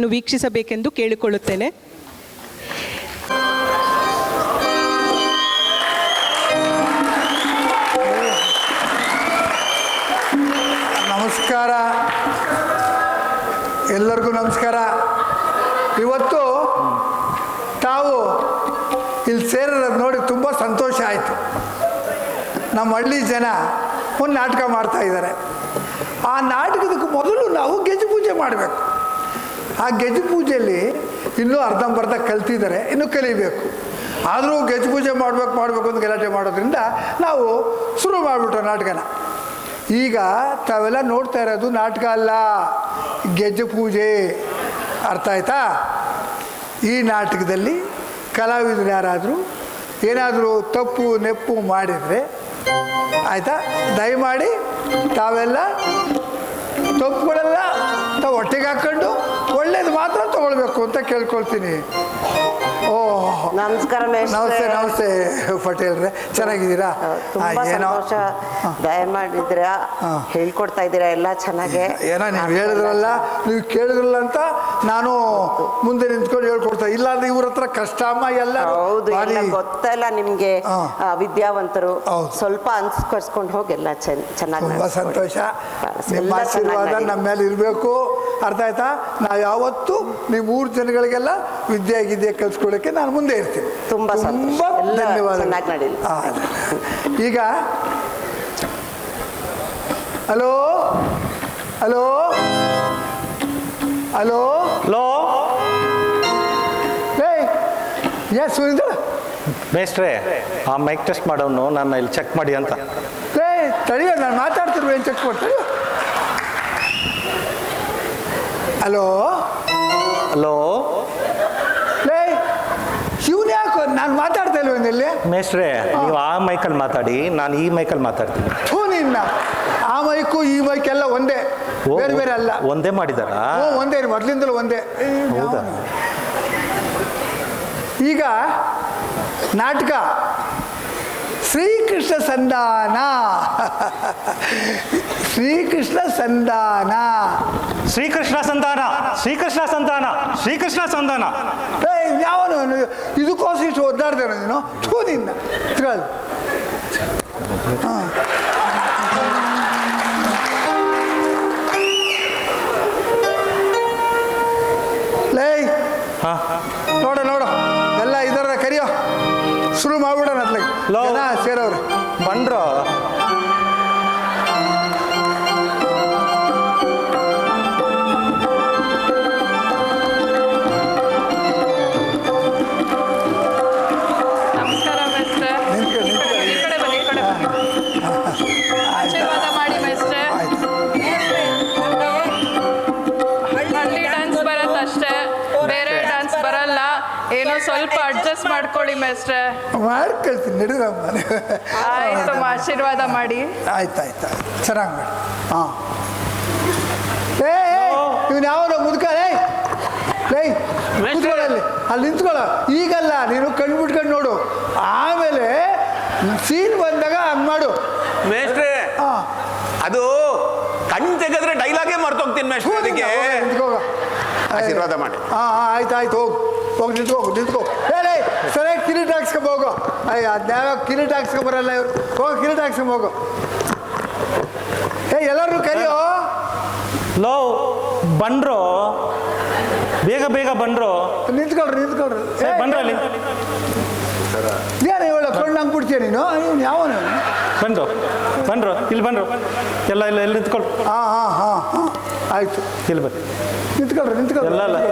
ವೀಕ್ಷಿಸಬೇಕೆಂದು ಕೇಳಿಕೊಳ್ಳುತ್ತೇನೆ. ನಮಸ್ಕಾರ, ಎಲ್ಲರಿಗೂ ನಮಸ್ಕಾರ. ಇವತ್ತು ತಾವು ಇಲ್ಲಿ ಸೇರೋದು ನೋಡಿ ತುಂಬ ಸಂತೋಷ ಆಯಿತು. ನಮ್ಮ ಹಳ್ಳಿ ಜನ ಒಂದು ನಾಟಕ ಮಾಡ್ತಾ ಇದ್ದಾರೆ. ಆ ನಾಟಕದಕ್ಕೆ ಮೊದಲು ನಾವು ಗೆಜ್ಜೆ ಪೂಜೆ ಮಾಡಬೇಕು. ಆ ಗೆಜ್ಜೆ ಪೂಜೆಯಲ್ಲಿ ಇನ್ನೂ ಅರ್ಧಂಬರ್ಧ ಕಲ್ತಿದ್ದಾರೆ, ಇನ್ನೂ ಕಲಿಬೇಕು. ಆದರೂ ಗೆಜ್ಜೆ ಪೂಜೆ ಮಾಡಬೇಕು ಅಂತ ಗಲಾಟೆ ಮಾಡೋದ್ರಿಂದ ನಾವು ಶುರು ಮಾಡಿಬಿಟ್ರು ನಾಟಕನ. ಈಗ ತಾವೆಲ್ಲ ನೋಡ್ತಾ ಇರೋದು ನಾಟಕ ಅಲ್ಲ, ಗೆಜ್ಜೆ ಪೂಜೆ. ಅರ್ಥ ಆಯ್ತಾ? ಈ ನಾಟಕದಲ್ಲಿ ಕಲಾವಿದರು ಯಾರಾದರೂ ಏನಾದರೂ ತಪ್ಪು ನೆಪ್ಪು ಮಾಡಿದರೆ ಆಯಿತಾ, ದಯಮಾಡಿ ತಾವೆಲ್ಲ ತಪ್ಪುಗಳೆಲ್ಲ ತಾವು ಹೊಟ್ಟೆಗೆ ಹಾಕ್ಕೊಂಡು ಒಳ್ಳೇದು ಮಾತ್ರ ತಗೊಳ್ಬೇಕು ಅಂತ ಕೇಳ್ಕೊಳ್ತೀನಿ. ಓಹ್, ನಮಸ್ಕಾರ. ನಮಸ್ತೆ ನಮಸ್ತೆ ಪಟೇಲ್ರೆ, ಚೆನ್ನಾಗಿದ್ದೀರಾ? ಏನೋ ದಯಮಾಡಿದ್ರ ಹೇಳ್ಕೊಡ್ತಾ ಇದ್ದೀರಾ ಎಲ್ಲ ಚೆನ್ನಾಗೆ. ಏನೋ ನೀವು ಹೇಳಿದ್ರಲ್ಲ, ನೀವು ಕೇಳಿದ್ರಲ್ಲ ಅಂತ ನಾನು ಮುಂದೆ ನಿಂತ್ಕೊಂಡು ಹೇಳ್ಕೊಡ್ತಾ. ಇಲ್ಲ ಅಂದ್ರೆ ಇವ್ರ ಹತ್ರ ಕಷ್ಟ ಅಮ್ಮ ಎಲ್ಲ. ಹೌದು, ಗೊತ್ತಲ್ಲ ನಿಮ್ಗೆ ವಿದ್ಯಾವಂತರು. ಸ್ವಲ್ಪ ಅನ್ಸ್ಕರ್ಸ್ಕೊಂಡು ಹೋಗಿ ಎಲ್ಲ ಚೆನ್ನಾಗಿ. ತುಂಬಾ ಸಂತೋಷ. ನಿಮ್ಮ ಆಶೀರ್ವಾದ ನಮ್ಮ ಮೇಲೆ ಇರಬೇಕು. ಅರ್ಥ ಆಯ್ತಾ? ನಾವು ಯಾವತ್ತು ನೀವು 3 ಜನಗಳಿಗೆಲ್ಲ ವಿದ್ಯೆ ಕಲ್ಸ್ಕೊಳ್ಳೋಕ್ಕೆ ನಾನು ಮುಂದೆ ಇರ್ತೀನಿ. ತುಂಬಾ ಧನ್ಯವಾದ. ಈಗ ಹಲೋ ಹಲೋ ಹಲೋ ಹಲೋ, ಏ ಸುರೇಂದ್ರ ಮೇಸ್ಟ್ರೇ, ಆ ಮೈಕ್ ಟೆಸ್ಟ್ ಮಾಡೋನು ನನ್ನ ಇಲ್ಲಿ ಚೆಕ್ ಮಾಡಿ ಅಂತ. ತಡೆಯೋ, ನಾನು ಮಾತಾಡ್ತಿರ್ವ, ಏನು ಚೆಕ್ ಮಾಡ್ತೀವಿ. ಹಲೋ ಹಲೋ, ಶಿವನ್ ಯಾಕೋ ನಾನು ಮಾತಾಡ್ತಾ ಇಲ್ವ ಇಲ್ಲಿ? ಮೇಸ್ಟ್ರೇ, ನೀವು ಆ ಮೈಕಲ್ಲಿ ಮಾತಾಡಿ, ನಾನು ಈ ಮೈಕಲ್ಲಿ ಮಾತಾಡ್ತೀನಿ. ನಿನ್ನ ಆ ಮೈಕು ಈ ಮೈಕೆಲ್ಲ ಒಂದೇ, ಬೇರೆ ಬೇರೆ ಅಲ್ಲ. ಒಂದೇ ಮಾಡಿದಾರಾ? ಒಂದೇ, ಮೊದಲಿಂದಲೂ ಒಂದೇ. ಹೌದಾ? ಈಗ ನಾಟಕ ಶ್ರೀಕೃಷ್ಣ ಸಂಧಾನ. ಶ್ರೀಕೃಷ್ಣ ಸಂಧಾನ, ಶ್ರೀಕೃಷ್ಣ ಸಂಧಾನ, ಶ್ರೀಕೃಷ್ಣ ಸಂಧಾನ, ಶ್ರೀಕೃಷ್ಣ ಸಂಧಾನ. ಯಾವನು ಇದಕ್ಕೋಸ್ಕರ ಇಷ್ಟು ಒದ್ದಾಡ್ತೇನೆ ನೀನು? ನಿನ್ನ ಲೇ, ನೋಡು ಎಲ್ಲ ಇದರ ಕರಿಯೋ, ಶುರು ಮಾಡ್ಬಿಡೋಣ ಅತ್ಲಾಗ ಜನ ಸೇರೋರು ಬಂದ್ರು. ಸ್ವಲ್ಪ ಅಡ್ಜಸ್ಟ್ ಮಾಡ್ಕೊಳ್ಳಿ ಮೇಸ್ಟ್ರೆ. ಮಾಡ್ಕೊಳ್ತೀನಿ, ನಡೀರಮ್ಮ. ಆಯ್ತು, ಆಶೀರ್ವಾದ ಮಾಡಿ. ಆಯ್ತಾಯ್ತು, ಚೆನ್ನಾಗಿ ಮಾಡಿ. ಹಾಂ, ಇವನು ಯಾವನು ಮುದ್ಕಲೇ? ನಿಂತ್ಕೊಳ್ಳಲ್ಲಿ, ಅಲ್ಲಿ ನಿಂತ್ಕೊಳ್ಳೋ. ಈಗಲ್ಲ, ನೀನು ಕಣ್ಣು ಬಿಟ್ಕೊಂಡು ನೋಡು, ಆಮೇಲೆ ಸೀನ್ ಬಂದಾಗ ಹಂಗೆ ಮಾಡು. ಮೇಸ್ಟ್ರೆ, ಅದು ಕಣ್ಣು ತೆಗೆದ್ರೆ ಡೈಲಾಗೇ ಮರ್ತೋಗ್ತೀನಿ ಮೇಸ್ಟ್ರೆ. ಅದಕ್ಕೆ ನಿಂತ್ಕೋಗ, ಆಶೀರ್ವಾದ ಮಾಡಿ. ಆಯ್ತು, ಹೋಗಿ ನಿಂತ್ಕೋ. ಸರಿಯಾಗಿ ಕಿರೀಟ ಹಾಕ್ಸ್ಕೊಂಬ ಹೋಗೋ. ಅದ್ಯಾವ ಕಿರೀಟ ಹಾಕ್ಸ್ಕೊಂಬರಲ್ಲ ಇವ್ರು. ಹೋಗಿ ಕಿರೀಟ ಹಾಕ್ಸ್ಕೊಂಬ ಹೋಗೋ. ಎಲ್ಲರೂ ಕರಿಯೋ. ಲೋ, ಬಂದ್ರು, ಬೇಗ ಬೇಗ ಬಂದ್ರು. ನಿಂತ್ಕೊಳ್ರಿ. ಬಂದ್ರ ಅಲ್ಲಿ ಏನು ಇವಳ ಕೊಂಡು ಹಂಗೆ ಬಿಡ್ತೀಯ ನೀನು? ಇವನು ಯಾವನು? ಬಂದ್ರು ಇಲ್ಲಿ ಬಂದ್ರು ಎಲ್ಲ ನಿಂತ್ಕೊಳ್ಳಿ. ಹಾಂ ಆಯ್ತು, ಇಲ್ಲಿ ಬನ್ನಿ. ನಿಂತ್ಕೊಳ್ರಿ.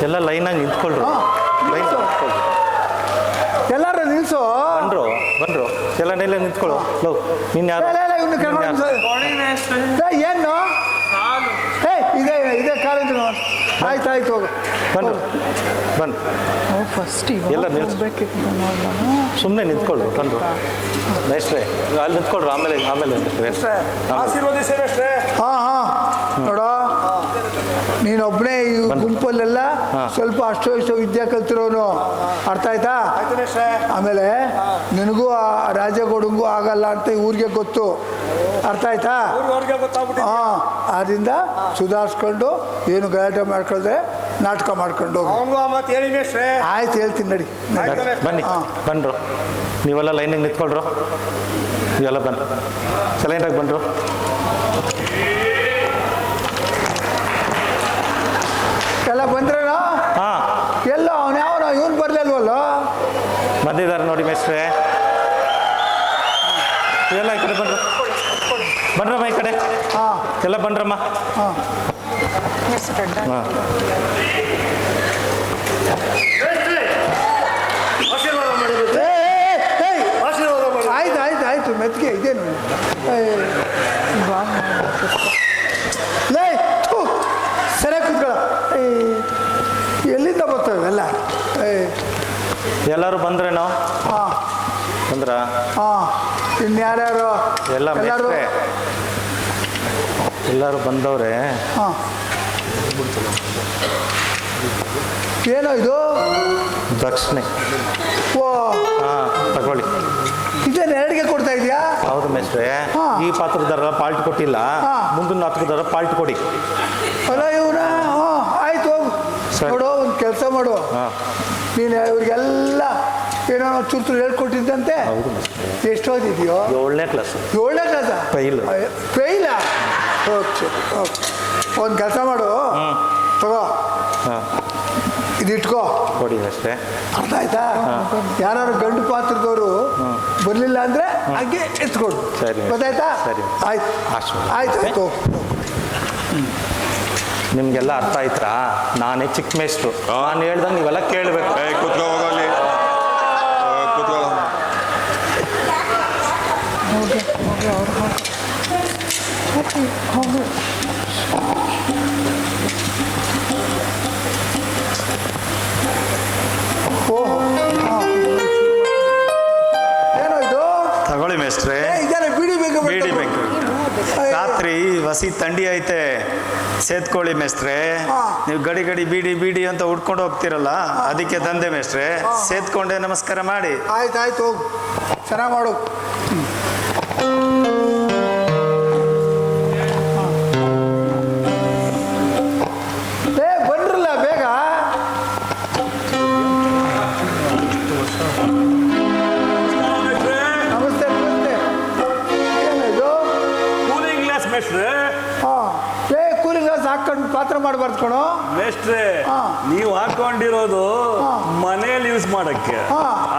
ಎಲ್ಲ ಲೈನಾಗಿ ನಿಂತ್ಕೊಳ್ರು. ಎಲ್ಲರೂ ನಿಲ್ಸು. ಬಂದ್ರು ಎಲ್ಲ ನಿಂತ್ಕೊಳ್ಳು. ಲೋ, ನೀನು ಯಾರು? ಏನು ಇದೇ ಕಾಲೇಜ್. ಆಯ್ತು, ಹೋಗು. ಬಂದು ಎಲ್ಲ ಸುಮ್ಮನೆ ನಿಂತ್ಕೊಳ್ಳು. ಬಂದ್ರು ಮೇಸ್ಟ್ರೆ, ಅಲ್ಲಿ ನಿಂತ್ಕೊಳ್ರು. ಆಮೇಲೆ ಆಶೀರ್ವಾದಿಸಿ ಮೇಸ್ಟ್ರೆ. ಹಾಂ ನೋಡೋ, ನೀನೊಬ್ಬನೇ ಈ ಗುಂಪಲ್ಲೆಲ್ಲ ಸ್ವಲ್ಪ ಅಷ್ಟೋ ಇಷ್ಟೋ ವಿದ್ಯೆ ಕಲ್ತಿರೋನು, ಅರ್ಥ ಆಯ್ತಾ? ಆಮೇಲೆ ನಿನಗೂ ಆ ರಾಜಗೌಡಂಗೂ ಆಗಲ್ಲ ಅಂತ ಊರಿಗೆ ಗೊತ್ತು, ಅರ್ಥ ಆಯ್ತಾ? ಹಾಂ, ಆದ್ದರಿಂದ ಸುಧಾರಿಸ್ಕೊಂಡು ಏನು ಗಲಾಟೆ ಮಾಡ್ಕೊಳ್ದೆ ನಾಟಕ ಮಾಡ್ಕೊಂಡು ಆಯ್ತು, ಹೇಳ್ತೀನಿ ನಡಿ. ಬನ್ನಿ ಬನ್ರು, ನೀವೆಲ್ಲ ಲೈನಿಗೆ ನಿಂತ್ಕೊಳ್ರು, ನೀವೆಲ್ಲ ಬನ್ನಿ ಸೈಲೆಂಟಾಗಿ ಬನ್ರು. ಎಲ್ಲ ಬಂದ್ರೇನೋ? ಹಾಂ, ಎಲ್ಲ ಅವನು ಯಾವನೋ ಇವನು ಬರಲಿಲ್ವಲ್ಲ? ಬಂದಿದ್ದಾರೆ ನೋಡಿ ಮೇಸ್ಟ್ರೆ, ಇವೆಲ್ಲ ಈ ಕಡೆ ಬನ್ರು, ಬನ್ರಮ್ಮ ಈ ಕಡೆ. ಹಾಂ, ಎಲ್ಲ ಬನ್ರಮ್ಮ. ಹಾಂ. ಹಾಂ, ಆಯ್ತು ಆಯ್ತು ಆಯ್ತು, ಮೆತ್ತಿಗೆ ಇದೇನು ಲೇ ಸರಿಯಾಗಿ ಕೂತ್ಕೊಳ್ಳ. ಎಲ್ಲಿಂದ ಬರ್ತವೆ ಎಲ್ಲ? ಎಲ್ಲರೂ ಬಂದ್ರೇನೋ? ಹಾಂ ಬಂದ್ರ? ಹಾಂ, ಇನ್ಯಾರ್ಯಾರು? ಎಲ್ಲ ಎಲ್ಲರೂ? ಮೇಸ್ಟ್ರೆ ಎಲ್ಲರೂ ಬಂದವ್ರೆ. ಹಾಂ, ಏನೋ ಇದು? ದಕ್ಷಿಣೆ. ಓ, ಹಾಂ, ತಗೊಳ್ಳಿ. ಇದೇನು ಎರಡಿಗೆ ಕೊಡ್ತಾ ಇದೆಯಾ? ಹೌದು ಮೇಸ್ಟ್ರೆ, ಈ ಪಾತ್ರದಾರ ಪಾಲ್ಟ್ ಕೊಟ್ಟಿಲ್ಲ, ಮುಂದಿನ ಪಾತ್ರದಾರ ಪಾಲ್ಟ್ ಕೊಡಿ. ಅಲ್ಲ ಇವನ? ಹಾಂ, ಆಯ್ತು ಹೋಗು. ನೋಡು, ಒಂದು ಕೆಲಸ ಮಾಡು, ನೀನು ಇವ್ರಿಗೆಲ್ಲ ಏನೋ ಚೂರು ಚೂರು ಹೇಳ್ಕೊಟ್ಟಿದ್ದಂತೆ. ಎಷ್ಟು ಓದಿದೆಯೋ? 7ನೇ ಕ್ಲಾಸ್. 7ನೇ ಕ್ಲಾಸ? ಫೈಲ್. ಫೈಲಾ? ಓಕೆ ಓಕೆ, ಒಂದು ಕೆಲಸ ಮಾಡು, ತಗೋ ಹಾಂ, ಇದಿಟ್ಕೋ, ಕೊಡಿ ಅಷ್ಟೇ. ಅರ್ಥ ಆಯ್ತಾ? ಯಾರು ಗಂಡು ಪಾತ್ರದವರು ಬರಲಿಲ್ಲ ಅಂದರೆ ಹಾಗೆ ಎತ್ಕೊಡು. ಸರಿ. ಗೊತ್ತಾಯ್ತಾ? ಸರಿ. ಆಯ್ತು ಆಯ್ತು ಆಯ್ತು. ನಿಮಗೆಲ್ಲ ಅರ್ಥ ಆಯ್ತಾ? ನಾನೇ ಚಿಕ್ಕ ಮೇಸ್ಟ್ರು, ನಾನು ಹೇಳ್ದಂಗೆ ನೀವೆಲ್ಲ ಕೇಳಬೇಕು. ಕೂತ್ಕೋ ಹೋಗಲಿ, ಕೂತ್ಕೋ. ಏನೋ ಇದು? ತಗೊಳ್ಳಿ ಮೇಸ್ಟ್ರೆ, ಇದಾರೆ ಬೀಡಿ ಬೇಕು. ಬೀಡಿ ಬೇಕು. ರಾತ್ರಿ ಹಸಿ ಥಂಡಿ ಐತೆ, ಸೇತ್ಕೊಳ್ಳಿ ಮೇಸ್ಟ್ರೆ. ನೀವು ಗಡಿ ಗಡಿ ಬೀಡಿ ಬೀಡಿ ಅಂತ ಉಡ್ಕೊಂಡು ಹೋಗ್ತಿರಲ್ಲ, ಅದಕ್ಕೆ ತಂದೆ ಮೇಸ್ಟ್ರೆ. ಸೇತ್ಕೊಂಡೆ ನಮಸ್ಕಾರ ಮಾಡಿ. ಆಯ್ತು ಆಯ್ತು, ಹೋಗು, ಚೆನ್ನಾಗಿ ಮಾಡು. ಬಂದ್ರಲ್ಲ ಬೇಗ. ನಮಸ್ತೆ ನಮಸ್ತೆ. ಏನಿದು? ಕೂಲಿಂಗ್ ಗ್ಲಾಸ್ ಮೇಸ್ಟ್ರೆ. ಹಾಂ, ಕೂಲಿಂಗ್ ಗ್ಲಾಸ್ ಹಾಕೊಂಡು ಪಾತ್ರ ಮಾಡಬಾರ್ದು ಕಣೋ ಮೇಸ್ಟ್ರೆ, ನೀವು ಹಾಕೊಂಡಿರೋದು ಮನೇಲಿ ಯೂಸ್ ಮಾಡಕ್ಕೆ,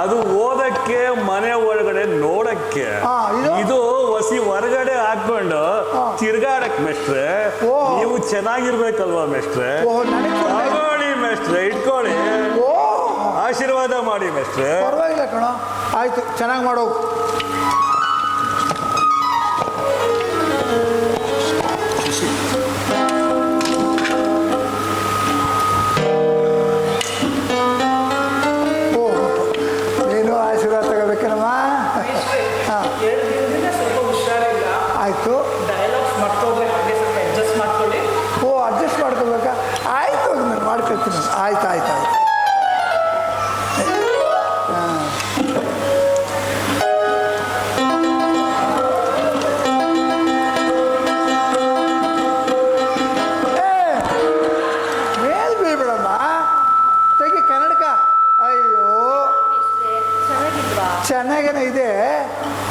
ಅದು ಓದಕ್ಕೆ, ಮನೆ ಒಳಗಡೆ ನೋಡಕ್ಕೆ. ಇದು ಹೊಸಿ ಹೊರಗಡೆ ಹಾಕೊಂಡು ತಿರ್ಗಾಡಕ್ ಮೇಸ್ಟ್ರೆ. ನೀವು ಚೆನ್ನಾಗಿರ್ಬೇಕಲ್ವಾ ಮೇಸ್ಟ್ರೆ? ತಗೊಳ್ಳಿ ಮೇಸ್ಟ್ರೆ, ಇಟ್ಕೊಳ್ಳಿ, ಆಶೀರ್ವಾದ ಮಾಡಿ ಮೇಸ್ಟ್ರೆ. ಪರವಾಗಿಲ್ಲ ಕಣೋ, ಆಯ್ತು, ಚೆನ್ನಾಗಿ ಮಾಡೋ. ನೀನು ಆಶೀರ್ವಾದ ತಗೋಬೇಕೇನಮ್ಮ? ಹಾಂ, ಆಯಿತು. ಓ, ಅಡ್ಜಸ್ಟ್ ಮಾಡ್ಕೋಬೇಕಾ? ಆಯಿತು, ನಾನು ಮಾಡ್ಕೊಳ್ತೀನಿ. ಆಯ್ತು ಆಯ್ತು ಆಯ್ತು. ಮೇಲ್ ಬೀಳ್ಬೇಡಮ್ಮ, ತೆಗಿ ಕನ್ನಡಕ. ಅಯ್ಯೋ, ಚೆನ್ನಾಗೇನೋ ಇದೆ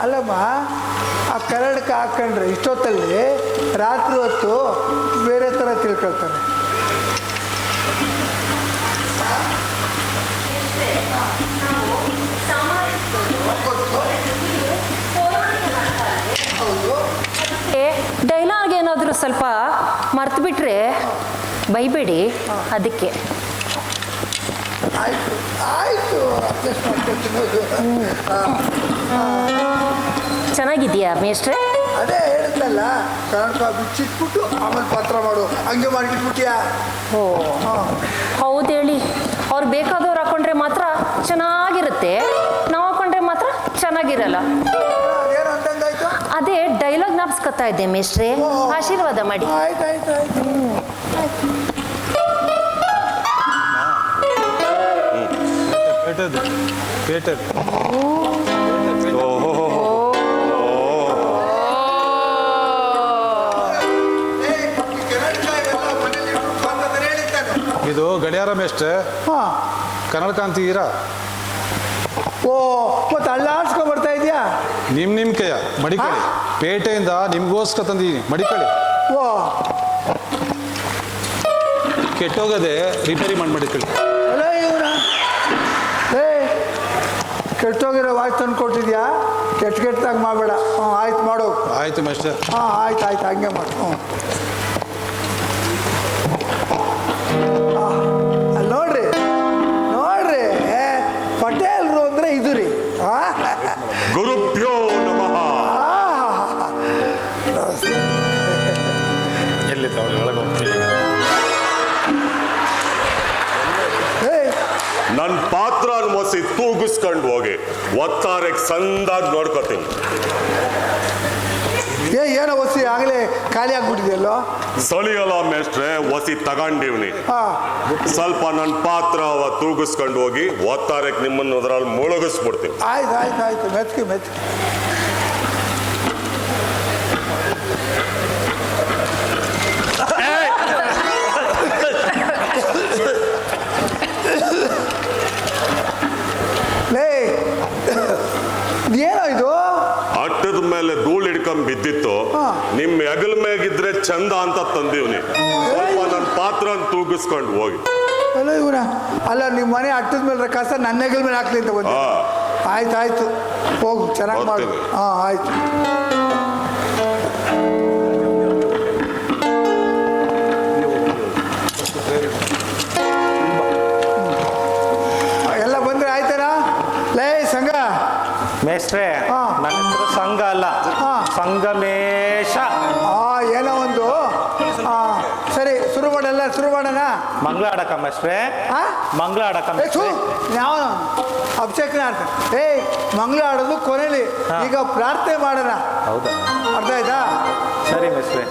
ಅಲ್ಲಮ್ಮ. ಆ ಕನ್ನಡಕ ಹಾಕೊಂಡ್ರೆ ಇಷ್ಟೊತ್ತಲ್ಲಿ ರಾತ್ರಿ ಹೊತ್ತು ಬೇರೆ ಥರ ತಿಳ್ಕೊಳ್ತಾನೆ. ಡೈಲಾಗ್ ಏನಾದರೂ ಸ್ವಲ್ಪ ಮರ್ತು ಬಿಟ್ರೆ ಬೈಬೇಡಿ, ಅದಕ್ಕೆ. ಆಯಿತು ಆಯಿತು, ಅಡ್ಜಸ್ಟ್ ಮಾಡ್ಕೊಳ್ತೀನಿ. ಚೆನ್ನಾಗಿದೆಯಾ ಮೇಸ್ಟ್ರೆ? ಅದೇ ಹೇಳಿದ್ನಲ್ಲ, ಕನ್ನಡಕ ಬಿಚ್ಚಿಟ್ಬಿಟ್ಟು ಆಮೇಲೆ ಪಾತ್ರ ಮಾಡು, ಹಂಗೆ ಮಾಡಿಟ್ಬಿಟ್ಯಾ? ಓ, ಹೌದು ಹೇಳಿ. ಅವ್ರು ಬೇಕಾದವ್ರು ಹಾಕೊಂಡ್ರೆ ಮಾತ್ರ ಚೆನ್ನಾಗಿರುತ್ತೆ, ನಾವು ಹಾಕೊಂಡ್ರೆ ಮಾತ್ರ ಚೆನ್ನಾಗಿರಲ್ಲ. ಅದೇನು ಅಂತಂದಾಯ್ತು? ಅದೇ ಡೈಲಾಗ್ ಜ್ಞಾಪಿಸ್ಕೊತಾ ಇದ್ದೆ ಮೇಸ್ಟ್ರೆ, ಆಶೀರ್ವಾದ ಮಾಡಿ. ಆಯ್ತು ಆಯ್ತು ಆಯ್ತು. ಪೇಟದ್ದು ಪೇಟದ್ದು. ಇದು ಗಡಿಯಾರ ಮೇಷ್ಟ್ರೆ. ಹಾಂ. ಕನ್ನಡಕ ಅಂತೀರಾ? ಓ, ಮತ್ತೆ ಅಳ್ಳಾಡ್ಸ್ಕೊಂಡ್ ಬರ್ತಾ ಇದೆಯಾ? ನಿಮ್ಮ ಕೈಯ ಮಡಿಕಳಿ. ಪೇಟೆಯಿಂದ ನಿಮ್ಗೋಸ್ಕರ ತಂದಿದ್ದೀನಿ, ಮಡಿಕಳಿ. ಓ, ಕೆಟ್ಟೋಗದೆ ರಿಪೇರಿ ಮಾಡಿ ಮಡಿಕಳಿ. ಅಲ್ಲ ಇವನ ಕೆಟ್ಟೋಗಿರೋ ವಾಚ್ ತಂದು ಕೊಟ್ಟಿದ್ಯಾ? ಕೆಟ್ಟದಾಗಿ ಮಾಡಬೇಡ. ಹ್ಞೂ, ಆಯ್ತು ಮಾಡು. ಆಯ್ತು ಮೇಷ್ಟ್ರೆ. ಹಾಂ, ಆಯ್ತು ಹಂಗೆ ಮಾಡು. ಹ್ಞೂ. ಅಲ್ಲಿ ನೋಡ್ರಿ ಪಟೇಲ್ರು ಅಂದರೆ ಇದು ರೀ. ಗುರುಭ್ಯೋ ನಮಃ. ಎಲ್ಲಿ ಒಳಗೆ ಹೋಗ್ತೀವಿ? ನನ್ನ ಪಾತ್ರ ಮಸಿ ತೂಗಿಸ್ಕೊಂಡು ಹೋಗಿ ಒತ್ತಾರೆ ಸಂದಾಗಿ ನೋಡ್ಕೋತೀನಿ. ಏನೋ ಒಸಿ ಆಗಲೇ ಖಾಲಿ ಆಗ್ಬಿಟ್ಟಿದೆಯಲ್ಲೋ? ಸಳಿಯಲ್ಲ ಮೇಷ್ಟ್ರೆ, ಒಸಿ ತಗೊಂಡಿವ್ನಿ. ಸ್ವಲ್ಪ ನನ್ನ ಪಾತ್ರ ತೂಗಿಸ್ಕೊಂಡು ಹೋಗಿ ಒತ್ತಾರಕ್ಕೆ ನಿಮ್ಮನ್ನು ಅದರಲ್ಲಿ ಮುಳುಗಿಸ್ಬಿಡ್ತೀನಿ. ಆಯ್ತು ಮೆಚ್ಚಿಗೆ. ಏನೋ ಇದು ಅಟ್ಟದ ಮೇಲೆ ಧೂಳು ಹಿಡ್ಕೊಂಡ್ ಬಿದ್ದಿತ್ತು. ನಿಮ್ ಹೆಗಲ ಮೇಗಿದ್ರೆ ಚಂದ ಅಂತ ತಂದೀವ್ನಿ. ಸ್ವಲ್ಪ ನನ್ನ ಪಾತ್ರ ತೂಗಿಸ್ಕೊಂಡು ಹೋಗಿ. ಅಲ್ಲ ಇವನ ಅಲ್ಲ, ನಿಮ್ಮ ಮನೆ ಅಟ್ಟದ ಮೇಲೆ ಕಸ ನನ್ನ ಹೆಗಲ ಮೇಲೆ ಹಾಕ್ಲಿ ಅಂತ ಬಂದ. ಆಯ್ತು ಹೋಗು, ಚೆನ್ನಾಗಿ ಮಾಡು. ಹಾಂ, ಆಯ್ತು. ಎಲ್ಲ ಬಂದ್ರೆ ಆಯ್ತಾರಾ? ಲೇ ಸಂಘ ಮೇಷ್ಟ್ರೆ, ನನ್ನ ಹೆಸರು ಸಂಘ ಅಲ್ಲ, ಸಂಗಮೇಶ. ಏನೋ ಒಂದು. ಸರಿ, ಶುರು ಮಾಡೋಣ. ಮಂಗಳ ಆಡಕ ಮೇಷ್ಟ್ರೆ. ಮಂಗಳ ಆಡಕ. ಯಾವ ಅಭಿಷೇಕನ ಆಡ್ತ? ಮಂಗಳ ಆಡೋದು ಕೊನೆಯಲ್ಲಿ. ಈಗ ಪ್ರಾರ್ಥನೆ ಮಾಡೋಣ. ಹೌದಾ? ಅರ್ಥ ಆಯ್ತಾ? ಸರಿ ಮೇಷ್ಟ್ರೆ.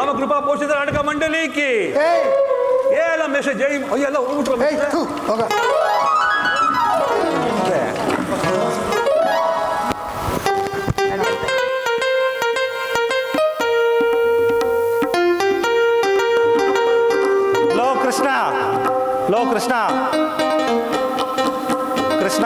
ರಾಮಕೃಪಾ ಪೋಷಿತ ನಾಟಕ ಮಂಡಳಿಗೆ ಎಲ್ಲ ಮೆಸೇಜ್ ಎಲ್ಲ ಲೋ ಕೃಷ್ಣ, ಲೋ ಕೃಷ್ಣ ಕೃಷ್ಣ